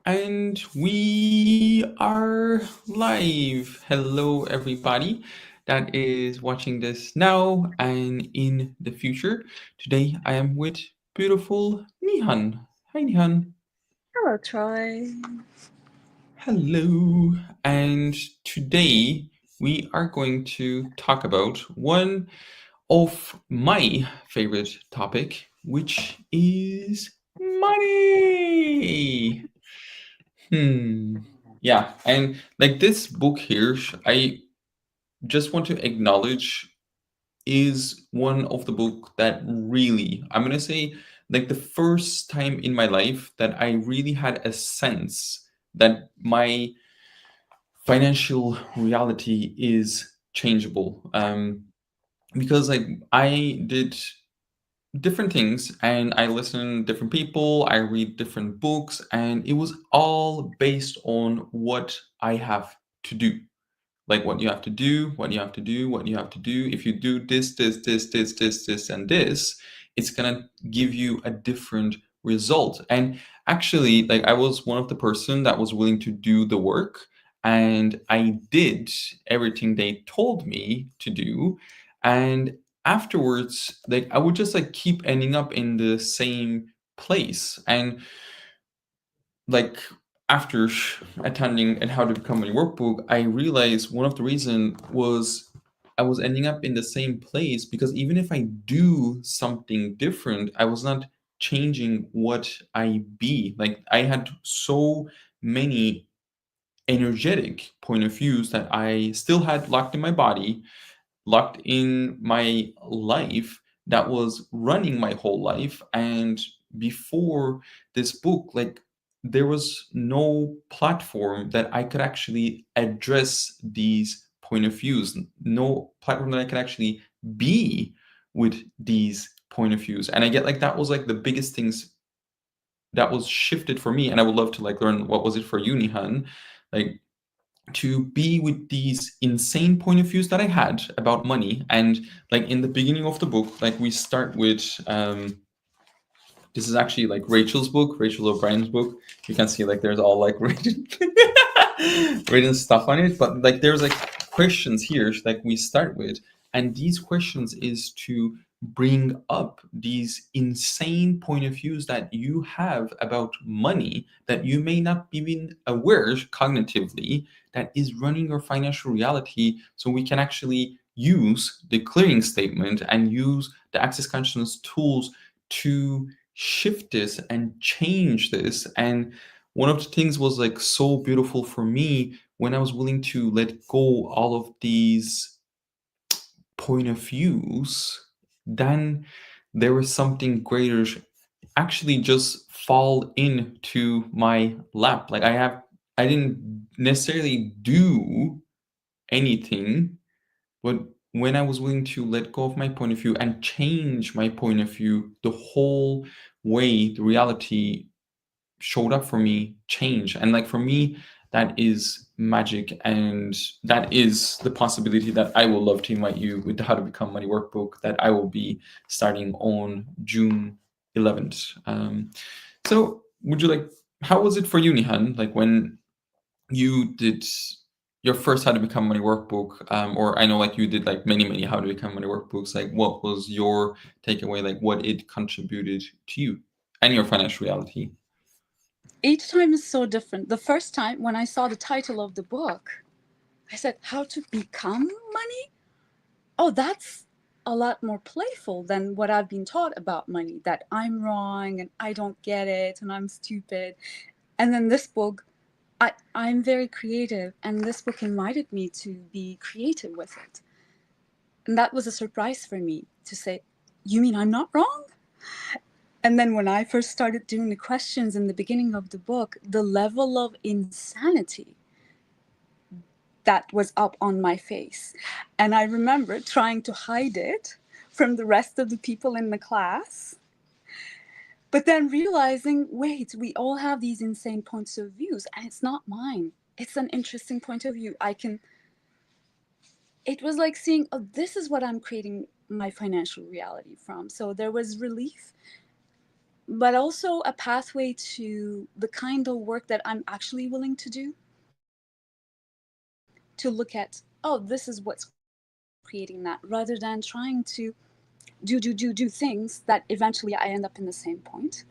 And we are live. Hello, everybody that is watching this now and in the future. Today I am with beautiful Nihan. Hi, Nihan. Hello, Troy. Hello. And today we are going to talk about one of my favorite topic, which is money. Hmm. Yeah, and like this book here, I just want to acknowledge is one of the book that really, I'm gonna say, like the first time in my life that I really had a sense that my financial reality is changeable. Because like I did different things and I listen to different people, I read different books, and it was all based on what I have to do. Like what you have to do, what you have to do, what you have to do. If you do this, and this, it's gonna give you a different result. And actually, like I was one of the person that was willing to do the work, and I did everything they told me to do. And afterwards, like I would just like keep ending up in the same place. And like after attending and how to become a workbook, I realized one of the reason was I was ending up in the same place because even if I do something different, I was not changing what I be. Like I had so many energetic point of views that I still had locked in my body, locked in my life that was running my whole life. And before this book, like there was no platform that I could actually address these point of views, no platform that I could actually be with these point of views. And I get like that was like the biggest things that was shifted for me. And I would love to like learn what was it for you, Nihan, like to be with these insane point of views that I had about money. And like in the beginning of the book, like we start with this is actually like Rachel's book, Rachel O'Brien's book. You can see like there's all like written written stuff on it, but like there's like questions here like we start with, and these questions is to bring up these insane point of views that you have about money that you may not be even aware cognitively that is running your financial reality, so we can actually use the clearing statement and use the access consciousness tools to shift this and change this. And one of the things was like so beautiful for me when I was willing to let go all of these point of views, then there was something greater actually just fall into my lap. Like I didn't necessarily do anything, but when I was willing to let go of my point of view and change my point of view, the whole way the reality showed up for me changed. And like for me, that is magic. And that is the possibility that I will love to invite you with the How to Become Money workbook that I will be starting on June 11th. So, would you like, how was it for you, Nihan? Like when you did your first How to Become Money workbook, or I know like you did like many How to Become Money workbooks, like what was your takeaway, like what it contributed to you and your financial reality? Each time is so different. The first time when I saw the title of the book, I said, How to Become Money? Oh, that's a lot more playful than what I've been taught about money, that I'm wrong and I don't get it and I'm stupid. And then this book, I'm very creative, and this book invited me to be creative with it. And that was a surprise for me to say, You mean I'm not wrong? And then when I first started doing the questions in the beginning of the book, the level of insanity that was up on my face. And I remember trying to hide it from the rest of the people in the class, but then realizing, wait, we all have these insane points of views, and it's not mine. It's an interesting point of view. It was like seeing, oh, this is what I'm creating my financial reality from. So there was relief. but also a pathway to the kind of work that I'm actually willing to do, to look at, oh, this is what's creating that, rather than trying to do things that eventually I end up in the same point.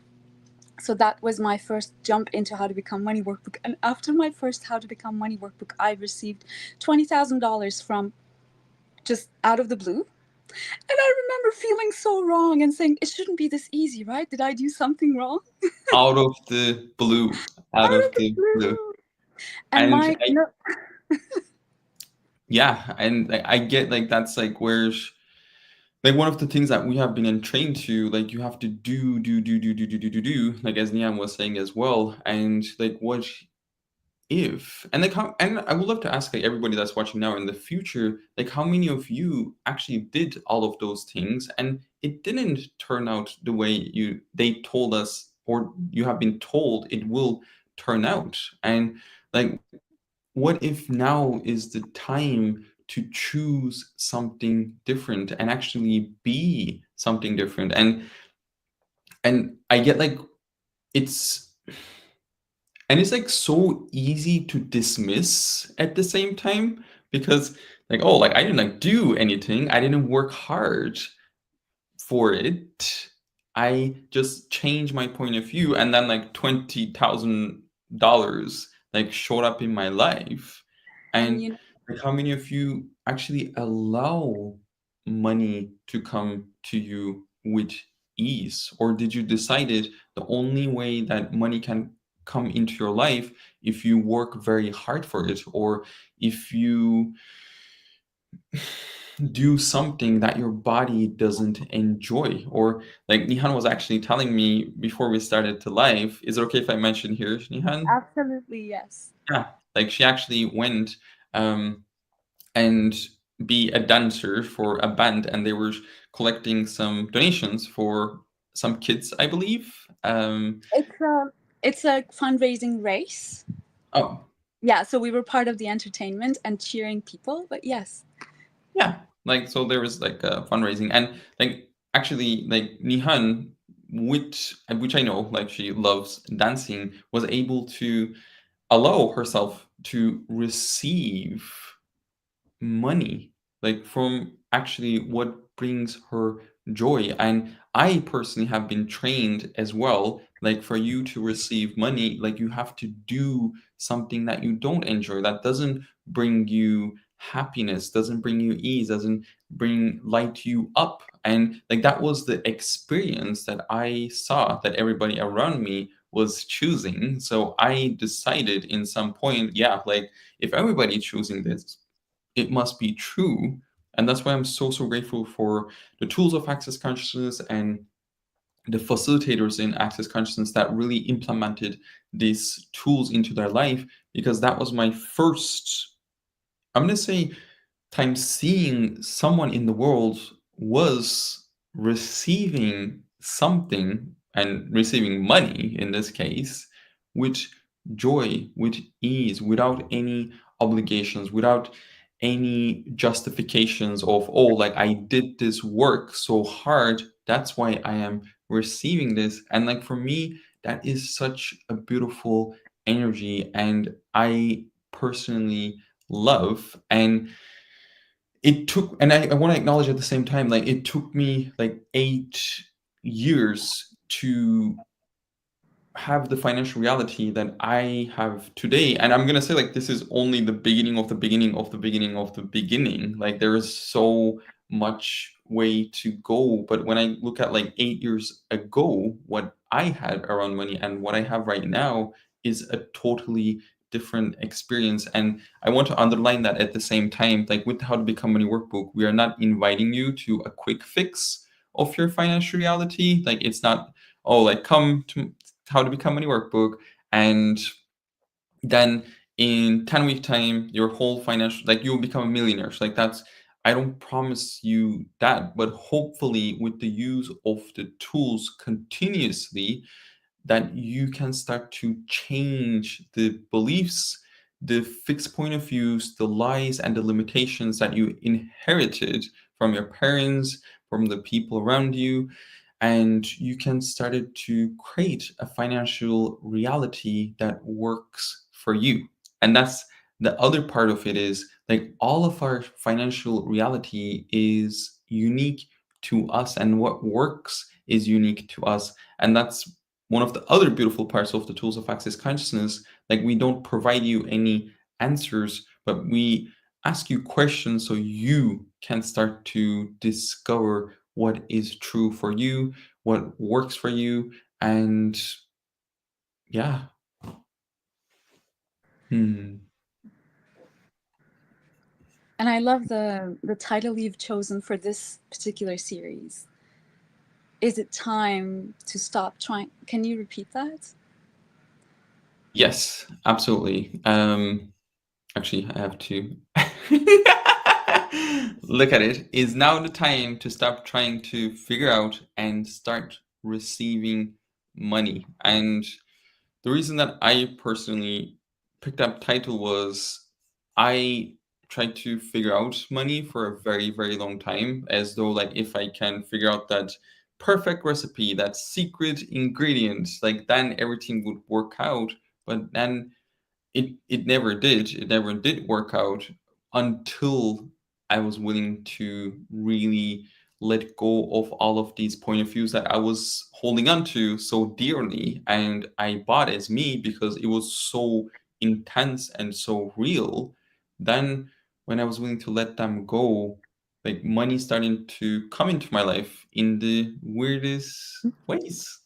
So that was my first jump into How to Become Money workbook. And after my first How to Become Money workbook, I received $20,000 from just out of the blue. And I remember feeling so wrong and saying, it shouldn't be this easy, right? Did I do something wrong? Out of the blue, out Out of of the the blue. blue. And And my I, yeah, and I get like that's like where's like one of the things that we have been entrained to, like you have to do, like as Nian was saying as well. And like what if and like how and I would love to ask like everybody that's watching now in the future, like how many of you actually did all of those things and it didn't turn out the way they told us or you have been told it will turn out. And like what if now is the time to choose something different and actually be something different? And I get like it's and it's like so easy to dismiss at the same time because like oh like I didn't like do anything, I didn't work hard for it, I just changed my point of view and then like $20,000 like showed up in my life. and And like how many of you actually allow money to come to you with ease, or did you decided the only way that money can come into your life if you work very hard for it, or if you do something that your body doesn't enjoy? Or like Nihan was actually telling me before we started to live, is it okay if I mention here, Nihan? absolutely yes. Yeah, like she actually went um, and be a dancer for a band, and they were collecting some donations for some kids, I believe. It's a fundraising race. Oh, Yeah, so we were part of the entertainment and cheering people, but yes. yeah, like so there was like a fundraising and like actually like Nihan, which I know like she loves dancing, was able to allow herself to receive money like from actually what brings her joy. And I personally have been trained as well, like for you to receive money, like you have to do something that you don't enjoy, that doesn't bring you happiness, doesn't bring you ease, doesn't bring light you up. And like that was the experience that I saw that everybody around me was choosing. So I decided in some point, yeah, like if everybody choosing this, it must be true. And that's why I'm so grateful for the tools of Access Consciousness and the facilitators in Access Consciousness that really implemented these tools into their life, because that was my first, I'm going to say, time seeing someone in the world was receiving something and receiving money in this case with joy, with ease, without any obligations, without any justifications of oh like I did this work so hard, that's why I am receiving this. And like for me that is such a beautiful energy, and I personally love. And it took, and I want to acknowledge at the same time, like it took me like 8 years to have the financial reality that I have today. And I'm gonna say like this is only the beginning of the beginning of the beginning of the beginning. Like there is so much way to go. But when I look at like 8 years ago, what I had around money and what I have right now is a totally different experience. And I want to underline that at the same time, like with How to Become Money Workbook, we are not inviting you to a quick fix of your financial reality. Like it's not, oh, like come to How to Become Money Workbook, and then in 10-week time, your whole financial, like you'll become a millionaire. So like that's, I don't promise you that, but hopefully with the use of the tools continuously, that you can start to change the beliefs, the fixed point of views, the lies and the limitations that you inherited from your parents, from the people around you. and you can start to create a financial reality that works for you. And that's the other part of it, is like all of our financial reality is unique to us, and what works is unique to us. And that's one of the other beautiful parts of the tools of Access Consciousness. Like, we don't provide you any answers, but we ask you questions so you can start to discover what is true for you, what works for you, and yeah. Hmm. And I love the title you've chosen for this particular series. Is it time to stop trying? Can you repeat that? Yes, absolutely. Actually, I have to look at it. Is now the time to stop trying to figure out and start receiving money? And the reason that I personally picked up title was I tried to figure out money for a very, very long time, as though like if I can figure out that perfect recipe, that secret ingredient, like then everything would work out. But then it never did. It never did work out until I was willing to really let go of all of these point of views that I was holding on to so dearly, and I bought as me because it was so intense and so real. Then when I was willing to let them go, like money starting to come into my life in the weirdest ways.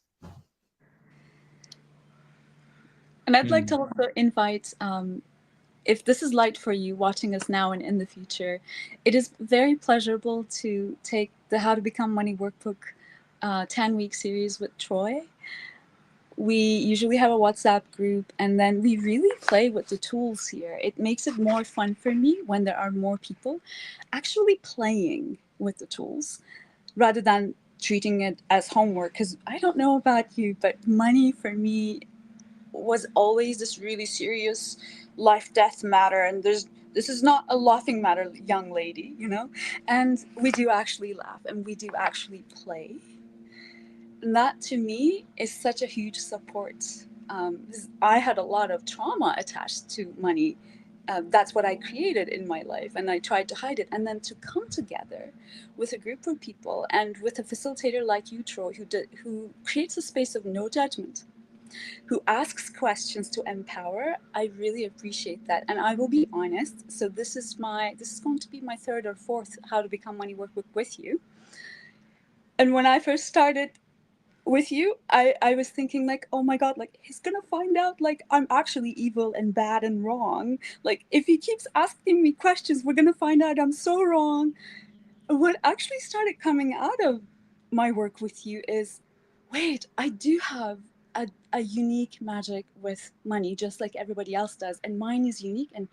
And I'd like Hmm. to also invite, if this is light for you watching us now and in the future, it is very pleasurable to take the How to Become Money Workbook 10-week series with Troy. We usually have a WhatsApp group, and then we really play with the tools here. It makes it more fun for me when there are more people actually playing with the tools rather than treating it as homework. Because I don't know about you, but money for me was always this really serious life death matter, and this is not a laughing matter, young lady, you know. And we do actually laugh and we do actually play, and that to me is such a huge support. I had a lot of trauma attached to money. That's what I created in my life, and I tried to hide it. And then to come together with a group of people and with a facilitator like you, Troy, who creates a space of no judgment, who asks questions to empower, I really appreciate that. And I will be honest. So this is going to be my third or fourth How to Become Money Workbook with you. And when I first started with you, I was thinking like, oh my god, like he's gonna find out like I'm actually evil and bad and wrong. Like if he keeps asking me questions, we're gonna find out I'm so wrong. What actually started coming out of my work with you is, wait, I do have a unique magic with money, just like everybody else does, and mine is unique. And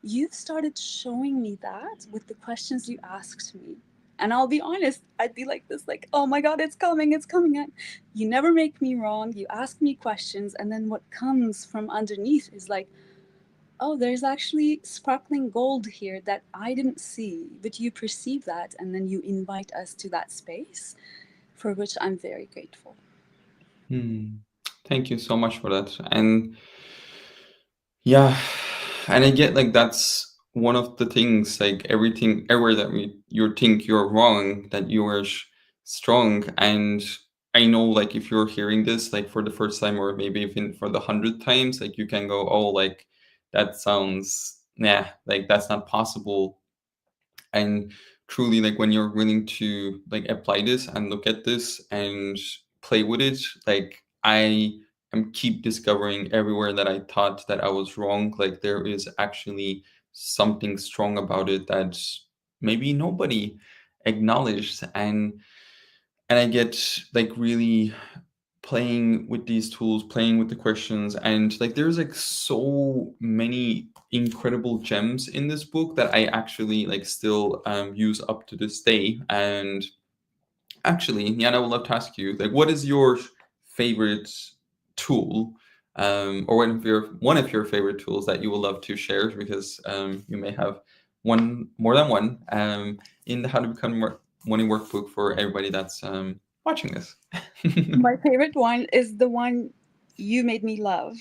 you've started showing me that with the questions you asked me. And I'll be honest, I'd be like this, like, oh my God, it's coming, it's coming. And you never make me wrong. You ask me questions. And then what comes from underneath is like, oh, there's actually sparkling gold here that I didn't see, but you perceive that. And then you invite us to that space, for which I'm very grateful. Hmm. Thank you so much for that. And yeah, and I get like that's one of the things, like everything, everywhere that you think you're wrong, that you are strong. And I know, like, if you're hearing this, like, for the first time, or maybe even for the 100th times, like, you can go, oh, like, that sounds, nah, like, that's not possible. And truly, like, when you're willing to like apply this and look at this and play with it, like, I am keep discovering everywhere that I thought that I was wrong, like there is actually something strong about it that maybe nobody acknowledged. And I get like really playing with these tools, playing with the questions, and like there's like so many incredible gems in this book that I actually like still use up to this day. And actually, Yana, I would love to ask you, like, what is your favorite tool, or one of your favorite tools that you would love to share, because you may have one more than one, in the How to Become Money Workbook for everybody that's watching this. My favorite one is the one you made me love.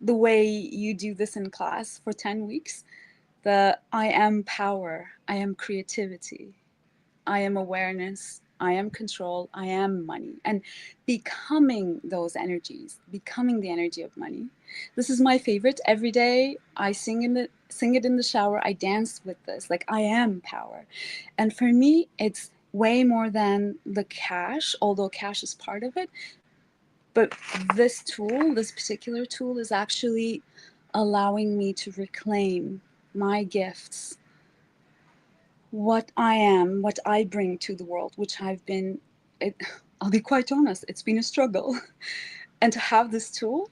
The way you do this in class for 10 weeks. The I am power, I am creativity, I am awareness, I am control, I am money. And becoming those energies, becoming the energy of money. This is my favorite. Every day I sing it in the shower. I dance with this. Like, I am power. And for me, it's way more than the cash, although cash is part of it. But this tool, this particular tool, is actually allowing me to reclaim my gifts, what I am, what I bring to the world, which I'll be quite honest, it's been a struggle. And to have this tool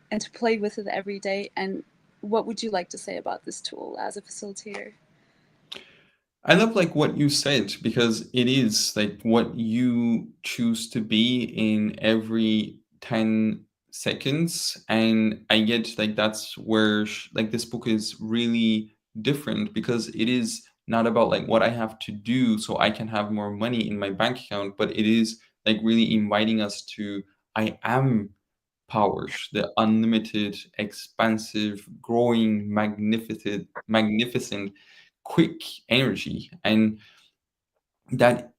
and to play with it every day. And what would you like to say about this tool as a facilitator? I love like what you said, because it is like what you choose to be in every 10 seconds. And I get like that's where like this book is really different, because it is not about like what I have to do so I can have more money in my bank account, but it is like really inviting us to I am powers, the unlimited, expansive, growing, magnificent, quick energy. And that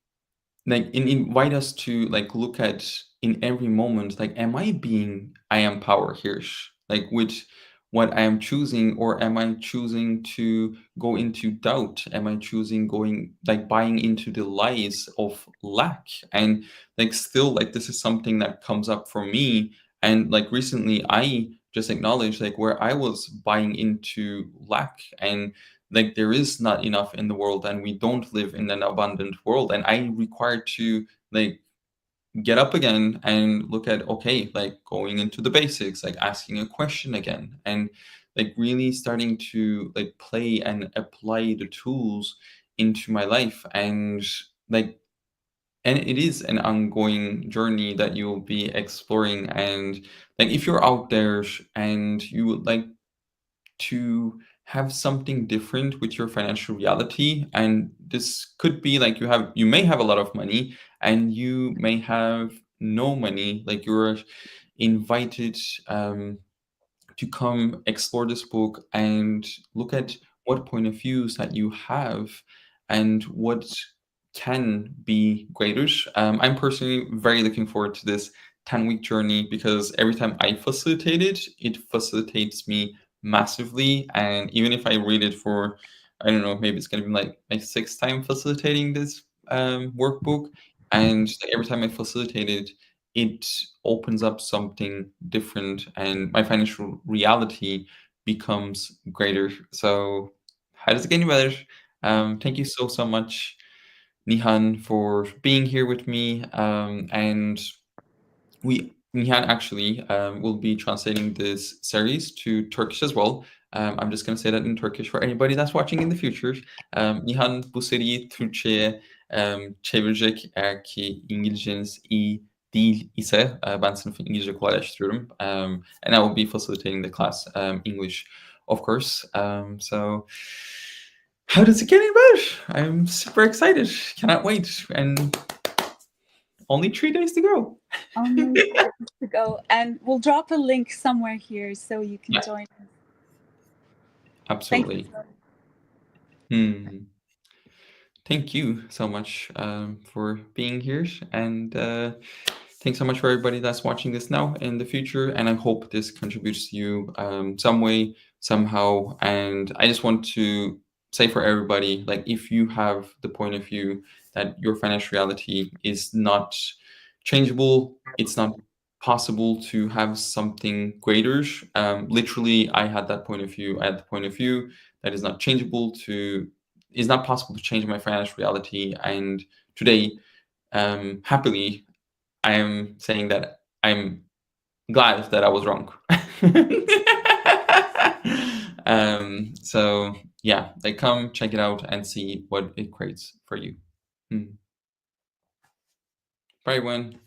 like invite us to like look at in every moment, like, am I being I am power here, like with what I am choosing, or am I choosing to go into doubt? Am I choosing going like buying into the lies of lack? And like still like this is something that comes up for me. And like recently I just acknowledged like where I was buying into lack, and like there is not enough in the world, and we don't live in an abundant world. And I require to like get up again and look at, okay, like going into the basics, like asking a question again, and like really starting to like play and apply the tools into my life. And like and it is an ongoing journey that you'll be exploring. And like if you're out there and you would like to have something different with your financial reality, and this could be like you may have a lot of money, and you may have no money, like you're invited to come explore this book and look at what point of views that you have and what can be greater. I'm personally very looking forward to this 10-week journey, because every time I facilitate it, it facilitates me massively. And even if I read it for, I don't know, maybe it's going to be like my sixth time facilitating this workbook. And like, every time I facilitate it, it opens up something different, and my financial reality becomes greater. So how does it get any better? Thank you so much, Nihan, for being here with me. And Nihan actually will be translating this series to Turkish as well. I'm just going to say that in Turkish for anybody that's watching in the future. Nihan bu seriyi Türkçe'ye çevirecek, eğer ki İngilizceniz iyi değil ise. Ben sınıfı İngilizce kolaylaştırıyorum. And I will be facilitating the class English, of course. So how does it get any better? I'm super excited. Cannot wait. And only 3 days to go. Only to go. And we'll drop a link somewhere here so you can Yeah. join us. Absolutely. Thank you. Thank you so much for being here. And thanks so much for everybody that's watching this now in the future. And I hope this contributes to you some way, somehow. And I just want to say for everybody, like, if you have the point of view that your financial reality is not changeable, it's not possible to have something greater. Literally, I had that point of view. I had the point of view that is not changeable to is not possible to change my financial reality. And today, happily, I am saying that I'm glad that I was wrong. So yeah, like, come check it out and see what it creates for you. Bye, everyone.